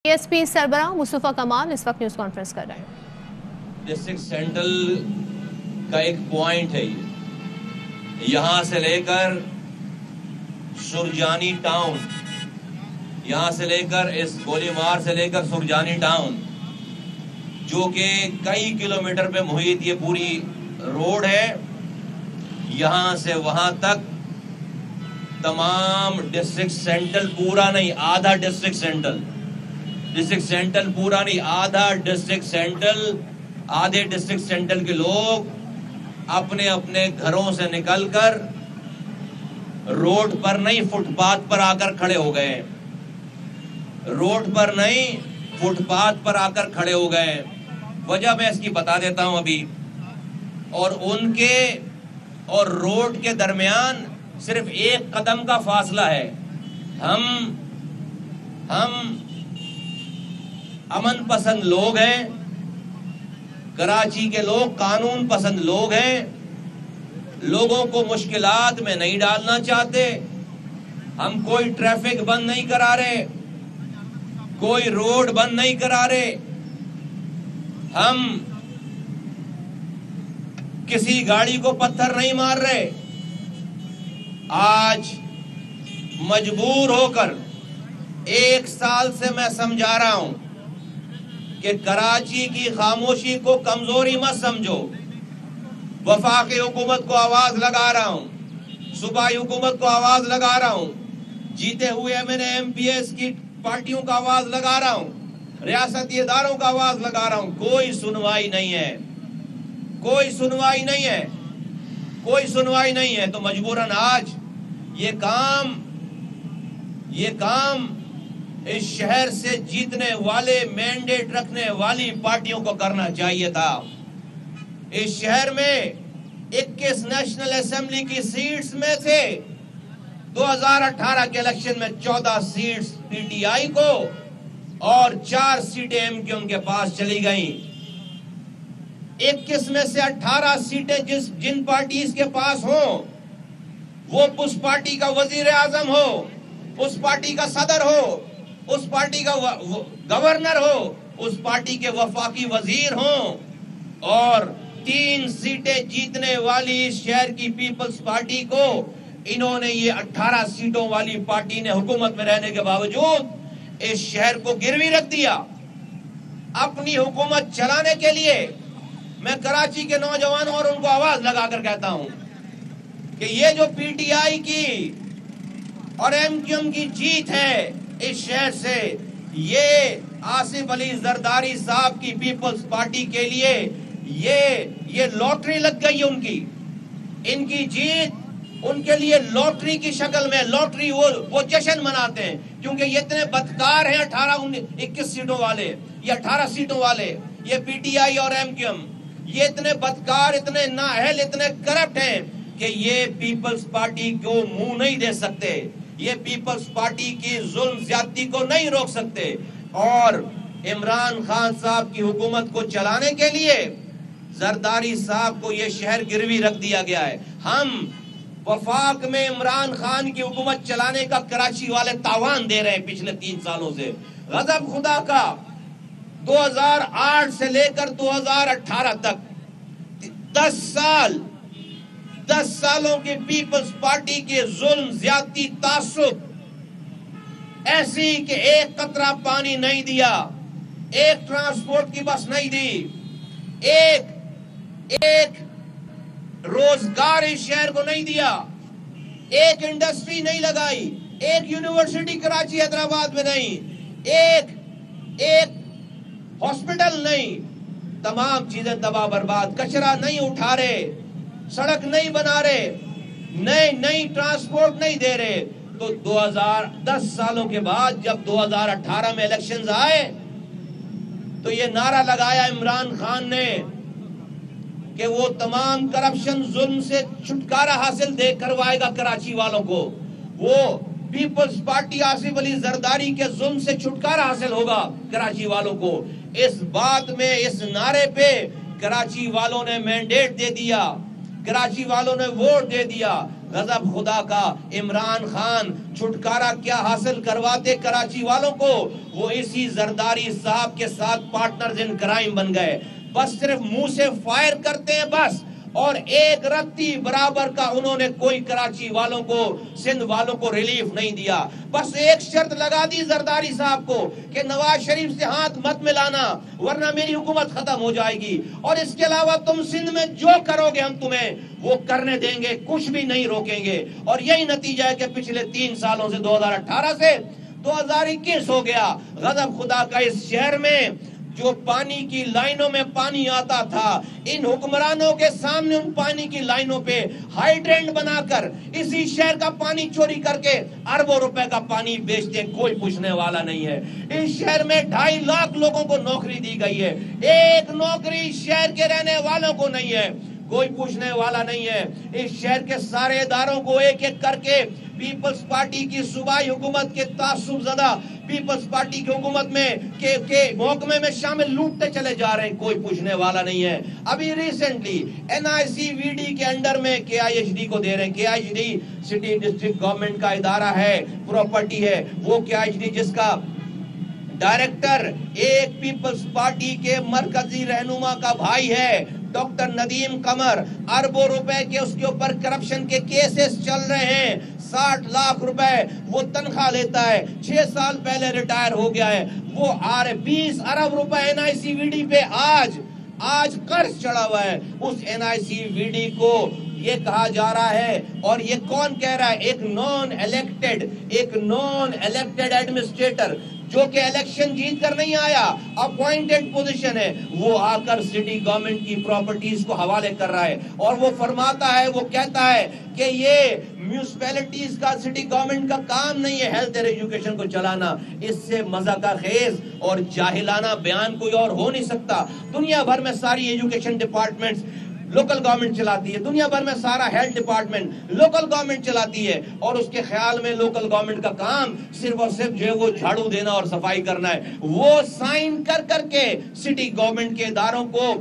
S P سربراہ مصطفیٰ کمال اس وقت news conference کر رہے ہیں۔ ڈسٹرکٹ سینٹرل کا ایک پوائنٹ ہے یہاں سے لے کر سرجانی ٹاؤن، یہاں سے لے کر اس گولی مار سے لے کر سرجانی ٹاؤن، جو کہ کئی کلومیٹر پہ محیط یہ پوری روڈ ہے، یہاں سے وہاں تک تمام ڈسٹرکٹ سینٹرل پورا نہیں، آدھا ڈسٹرکٹ سینٹرل پورا نہیں، آدھا ڈسٹرکٹ سینٹرل، آدھے ڈسٹرکٹ سینٹرل کے لوگ اپنے اپنے گھروں سے نکل کر روڈ پر نہیں فٹ پاتھ پر آ کر کھڑے ہو گئے، روڈ پر نہیں فٹ پاتھ پر آ کر کھڑے ہو گئے۔ وجہ میں اس کی بتا دیتا ہوں ابھی، اور ان کے اور روڈ کے درمیان صرف ایک قدم کا فاصلہ ہے۔ ہم امن پسند لوگ ہیں، کراچی کے لوگ قانون پسند لوگ ہیں، لوگوں کو مشکلات میں نہیں ڈالنا چاہتے۔ ہم کوئی ٹریفک بند نہیں کرا رہے، کوئی روڈ بند نہیں کرا رہے، ہم کسی گاڑی کو پتھر نہیں مار رہے۔ آج مجبور ہو کر 1 سال سے میں سمجھا رہا ہوں کہ کراچی کی خاموشی کو کمزوری مت سمجھو۔ وفاقی حکومت کو آواز لگا رہا ہوں، صوبائی حکومت کو آواز لگا رہا ہوں، جیتے ہوئے MNA MPS کی پارٹیوں کا آواز لگا رہا ہوں، ریاستی اداروں کا آواز لگا رہا ہوں۔ کوئی سنوائی نہیں ہے، کوئی سنوائی نہیں ہے، کوئی سنوائی نہیں ہے۔ تو مجبوراً آج یہ کام اس شہر سے جیتنے والے، مینڈیٹ رکھنے والی پارٹیوں کو کرنا چاہیے تھا۔ اس شہر میں 21 نیشنل اسمبلی کی سیٹس میں سے 2018 کے الیکشن میں 14 سیٹس PTI کو اور 4 سیٹیں MQM کے پاس چلی گئیں۔ 21 میں سے 18 سیٹیں جن پارٹیز کے پاس ہوں، وہ اس پارٹی کا وزیر اعظم ہو، اس پارٹی کا صدر ہو، اس پارٹی کا گورنر ہو، اس پارٹی کے وفاقی وزیر ہوں، اور 3 سیٹیں جیتنے والی اس شہر کی پیپلز پارٹی کو انہوں نے، یہ 18 سیٹوں والی پارٹی نے حکومت میں رہنے کے باوجود اس شہر کو گروی رکھ دیا۔ اپنی حکومت چلانے کے لیے میں کراچی کے نوجوانوں اور ان کو آواز لگا کر کہتا ہوں کہ یہ جو PTI کی اور MQM کی جیت ہے اس شہر سے، یہ آصف علی زرداری صاحب کی پیپلز پارٹی کے لیے یہ لوٹری لگ گئی ان کی جیت ان کے لیے لوٹری کی شکل میں، لوٹری وہ جشن مناتے ہیں، کیونکہ یہ اتنے بدکار ہیں 21 سیٹوں والے، یہ 18 سیٹوں والے، یہ PTI اور MQM، یہ اتنے بدکار، اتنے نااہل، اتنے کرپٹ ہیں کہ یہ پیپلز پارٹی کو منہ نہیں دے سکتے، یہ پیپلز پارٹی کی ظلم زیادتی کو نہیں روک سکتے۔ اور عمران خان صاحب کی حکومت کو چلانے کے لیے زرداری صاحب کو یہ شہر گروی رکھ دیا گیا ہے۔ ہم وفاق میں عمران خان کی حکومت چلانے کا کراچی والے تاوان دے رہے ہیں پچھلے 3 سالوں سے۔ غضب خدا کا 2008 سے لے کر 2018 تک 10 سالوں کی پیپلز پارٹی کے ظلم، زیادتی، تعصب، ایسی کہ ایک قطرہ پانی نہیں دیا، ایک ٹرانسپورٹ کی بس نہیں دی، ایک روزگار اس شہر کو نہیں دیا، ایک انڈسٹری نہیں لگائی، ایک یونیورسٹی کراچی حیدرآباد میں نہیں، ایک ہاسپٹل نہیں، تمام چیزیں تباہ برباد، کچرا نہیں اٹھا رہے، سڑک نہیں بنا رہے، نئی ٹرانسپورٹ نہیں دے رہے۔ تو 10 سالوں کے بعد جب 2018 میں الیکشنز آئے تو یہ نعرہ لگایا عمران خان نے کہ وہ تمام کرپشن، ظلم سے چھٹکارا حاصل کروائے گا کراچی والوں کو، وہ پیپلز پارٹی آصف علی زرداری کے ظلم سے چھٹکارا حاصل ہوگا کراچی والوں کو۔ اس بات میں، اس نعرے پہ کراچی والوں نے مینڈیٹ دے دیا، کراچی والوں نے ووٹ دے دیا۔ غضب خدا کا عمران خان چھٹکارا کیا حاصل کرواتے کراچی والوں کو، وہ اسی زرداری صاحب کے ساتھ پارٹنرز ان کرائم بن گئے. بس صرف منہ سے فائر کرتے ہیں بس، اور ایک رتی برابر کا انہوں نے کوئی کراچی والوں کو، سندھ والوں کو ریلیف نہیں دیا. بس ایک شرط لگا دی زرداری صاحب کو کہ نواز شریف سے ہاتھ مت ملانا ورنہ میری حکومت ختم ہو جائے گی، اور اس کے علاوہ تم سندھ میں جو کرو گے ہم تمہیں وہ کرنے دیں گے، کچھ بھی نہیں روکیں گے. اور یہی نتیجہ ہے کہ پچھلے 3 سالوں سے 2018 سے 2021 ہو گیا. غضب خدا کا اس شہر میں جو پانی کی لائنوں میں پانی آتا تھا، ان حکمرانوں کے سامنے ان پانی کی لائنوں پہ ہائیڈرینٹ بنا کر اسی شہر کا پانی چوری کر کے اربوں روپے کا پانی بیچتے، کوئی پوچھنے والا نہیں ہے. اس شہر میں 2.5 لاکھ لوگوں کو نوکری دی گئی ہے، ایک نوکری شہر کے رہنے والوں کو نہیں ہے، کوئی پوچھنے والا نہیں ہے. اس شہر کے سارے اداروں کو ایک ایک کر کے پیپلز پارٹی کی صوبائی حکومت کے تعصب زدہ پیپلز پارٹی کی حکومت میں کے محکمے میں شامل لوٹتے چلے جا رہے ہیں، کوئی پوچھنے والا نہیں ہے. ابھی ریسنٹلی NICVD کے انڈر میں KIHD کو دے رہے ہیں. KIHD سٹی ڈسٹرکٹ گورنمنٹ کا ادارہ ہے، پراپرٹی ہے. وہ KIHD جس کا ڈائریکٹر ایک پیپلز پارٹی کے مرکزی رہنما کا بھائی ہے، ڈاکٹر ندیم قمر، اربوں روپے کے اس کے اوپر کرپشن کے کیسز چل رہے ہیں. 60 لاکھ روپے وہ تنخواہ لیتا ہے، 6 سال پہلے ریٹائر ہو گیا ہے. وہ 20 ارب روپے NICVD پہ آج قرض چڑھا ہوا ہے. اس NICVD کو یہ کہا جا رہا ہے، اور یہ کون کہہ رہا ہے؟ ایک نان الیکٹڈ ایڈمنسٹریٹر جو کہ الیکشن جیت کر نہیں آیا، اپوائنٹڈ پوزیشن ہے، وہ آ کر سٹی گورنمنٹ کی پراپرٹیز کو حوالے کر رہا ہے. اور وہ فرماتا ہے، وہ کہتا ہے کہ یہ میونسپیلٹیز کا، سٹی گورنمنٹ کا کام نہیں ہے ہیلتھ اور ایجوکیشن کو چلانا. اس سے مذاق خیز اور جاہلانہ بیان کوئی اور ہو نہیں سکتا. دنیا بھر میں ساری ایجوکیشن ڈپارٹمنٹس لوکل گورنمنٹ چلاتی ہے، دنیا بھر میں سارا ہیلتھ ڈپارٹمنٹ لوکل گورنمنٹ چلاتی ہے، اور اس کے خیال میں لوکل گورنمنٹ کا کام صرف اور صرف جو ہے وہ جھاڑو دینا اور صفائی کرنا ہے. وہ سائن کر کے سٹی گورنمنٹ کے اداروں کو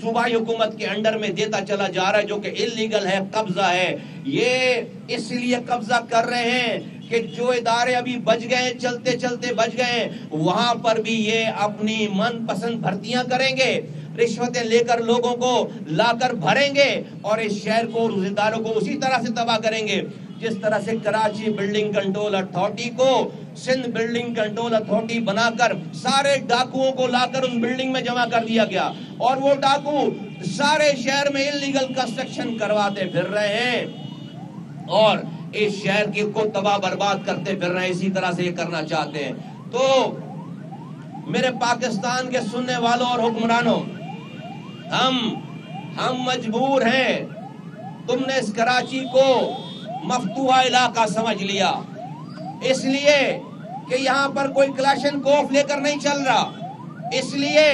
صوبائی حکومت کے انڈر میں دیتا چلا جا رہا ہے، جو کہ اللیگل ہے، قبضہ ہے. یہ اس لیے قبضہ کر رہے ہیں کہ جو ادارے ابھی بچ گئے، چلتے چلتے بچ گئے، وہاں پر بھی یہ اپنی من پسند بھرتیاں کریں گے، رشوتیں لے کر لوگوں کو لا کر بھریں گے، اور اس شہر کو اور اس اداروں کو اسی طرح سے تباہ کریں گے جس طرح سے کراچی بلڈنگ کنٹرول اتھارٹی کو سندھ بلڈنگ کنٹرول اتھارٹی بنا کر سارے ڈاکوؤں کو لا کر اس بلڈنگ میں جمع کر دیا گیا، اور وہ ڈاکو سارے شہر میں اللیگل کنسٹرکشن کرواتے پھر رہے ہیں اور اس شہر کو تباہ برباد کرتے پھر رہے ہیں. اسی طرح سے یہ کرنا چاہتے ہیں. تو میرے پاکستان کے سننے والوں اور حکمرانوں، ہم مجبور ہیں. تم نے اس کراچی کو مفتوحہ علاقہ سمجھ لیا، اس لیے کہ یہاں پر کوئی کلاشن کوف لے کر نہیں چل رہا، اس لیے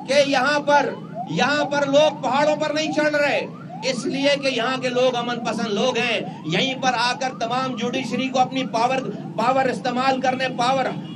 کہ یہاں پر لوگ پہاڑوں پر نہیں چڑھ رہے، اس لیے کہ یہاں کے لوگ امن پسند لوگ ہیں. یہیں پر آ کر تمام جوڈیشری کو اپنی پاور استعمال کرنے،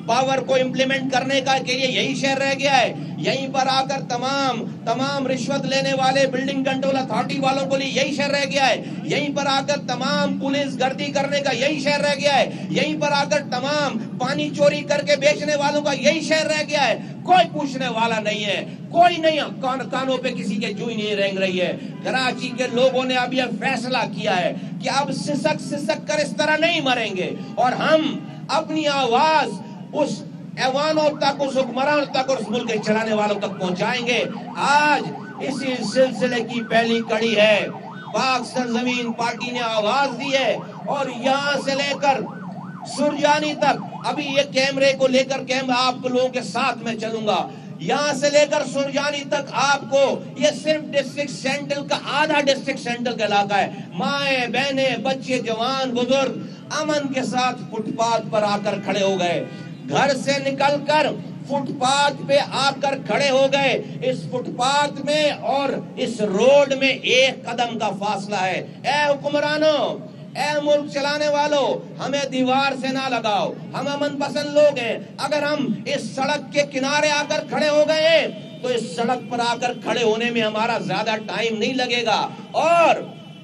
پاور کو امپلیمنٹ کرنے کا کے لیے یہی شہر رہ گیا ہے. یہیں پر آ کر تمام رشوت لینے والے بلڈنگ کنٹرول اتھارٹی والوں کو لیے یہی شہر رہ گیا ہے. یہیں پر آ کر تمام پولیس گردی کرنے کا یہی شہر رہ گیا ہے. یہیں پر آ کر تمام پانی چوری کر کے بیچنے والوں کا یہی شہر رہ گیا ہے. کوئی پوچھنے والا نہیں ہے، کوئی نہیں، کانوں پہ کسی کے جوئی نہیں رینگ رہی ہے. کراچی کے لوگوں نے اب یہ فیصلہ کیا ہے کہ اب سسک کر اس طرح نہیں مریں گے، اور ہم اپنی آواز اس ایوانوں تک، اس حکمرانوں تک اور اس ملک کے چلانے والوں تک پہنچائیں گے. آج اسی سلسلے کی پہلی کڑی ہے. پاک سرزمین پارٹی نے آواز دی ہے، اور یہاں سے لے کر سرجانی تک، ابھی یہ کیمرے کو لے کر آپ لوگوں کے ساتھ میں چلوں گا، یہاں سے لے کر سرجانی تک آپ کو یہ صرف ڈسٹرکٹ سینٹرل کا آدھا ڈسٹرکٹ سینٹرل کا علاقہ ہے. مائیں بہنیں بچے جوان بزرگ امن کے ساتھ فٹ پاتھ پر آ کر کھڑے ہو گئے، گھر سے نکل کر فٹ پاتھ پہ آ کر کھڑے ہو گئے. اس فٹ پاتھ میں اور اس روڈ میں 1 قدم کا فاصلہ ہے. اے حکمرانوں، اے ملک چلانے والوں، ہمیں دیوار سے نہ لگاؤ، ہم امن پسند لوگ ہیں. اگر ہم اس سڑک کے کنارے آ کر کھڑے ہو گئے تو اس سڑک پر آ کر کھڑے ہونے میں ہمارا زیادہ ٹائم نہیں لگے گا، اور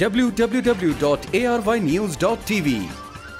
www.arvnews.tv।